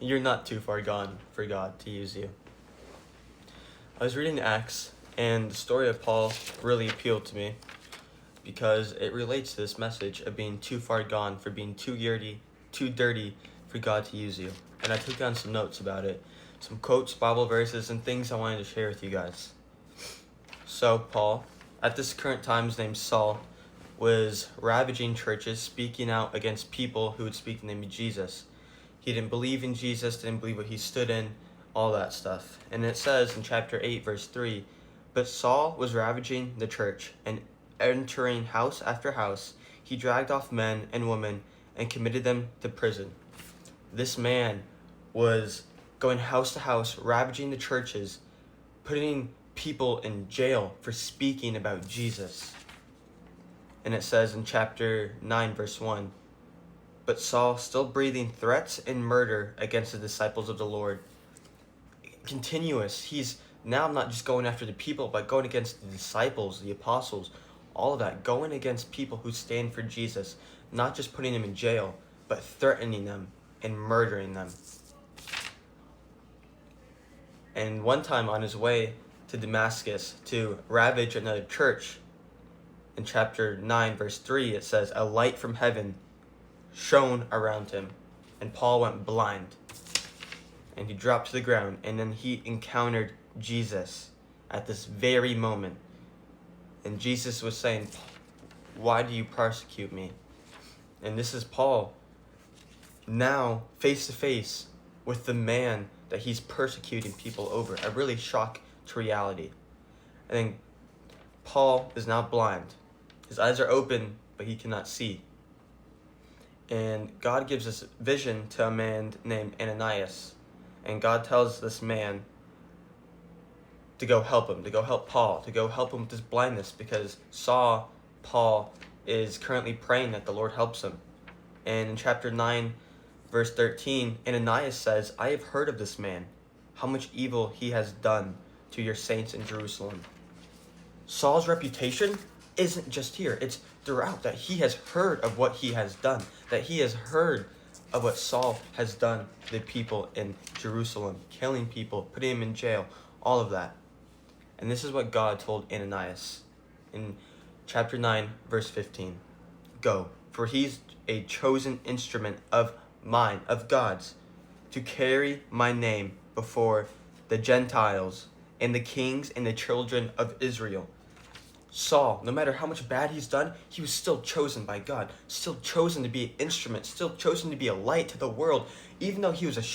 You're not too far gone for God to use you. I was reading Acts, and the story of Paul really appealed to me because it relates to this message of being too far gone, for being too dirty for God to use you. And I took down some notes about it, some quotes, Bible verses, and things I wanted to share with you guys. So Paul, at this current time, his name's Saul, was ravaging churches, speaking out against people who would speak the name of Jesus. He didn't believe in Jesus, didn't believe what he stood in, all that stuff. And it says in chapter 8, verse 3, "But Saul was ravaging the church, and entering house after house, he dragged off men and women and committed them to prison." This man was going house to house, ravaging the churches, putting people in jail for speaking about Jesus. And it says in chapter 9, verse 1, "But Saul, still breathing threats and murder against the disciples of the Lord." Continuous. He's now not just going after the people, but going against the disciples, the apostles, all of that. Going against people who stand for Jesus. Not just putting them in jail, but threatening them and murdering them. And one time on his way to Damascus to ravage another church, in chapter 9, verse 3, it says, "A light from heaven shone around him, and Paul went blind." And he dropped to the ground, and then he encountered Jesus at this very moment. And Jesus was saying, "Why do you persecute me?" And this is Paul now face to face with the man that he's persecuting people over. A really shock to reality. And then Paul is now blind. His eyes are open, but he cannot see. And God gives this vision to a man named Ananias. And God tells this man to go help him, to go help Paul, to go help him with his blindness, because Paul is currently praying that the Lord helps him. And in chapter 9, verse 13, Ananias says, "I have heard of this man, how much evil he has done to your saints in Jerusalem." Saul's reputation isn't just here, it's throughout, that he has heard of what he has done, that he has heard of what Saul has done to the people in Jerusalem, killing people, putting him in jail, all of that. And this is what God told Ananias in chapter 9, verse 15. "Go, for he's a chosen instrument of mine, of God's, to carry my name before the Gentiles and the kings and the children of Israel." Saul, no matter how much bad he's done, he was still chosen by God, still chosen to be an instrument, still chosen to be a light to the world, even though he was a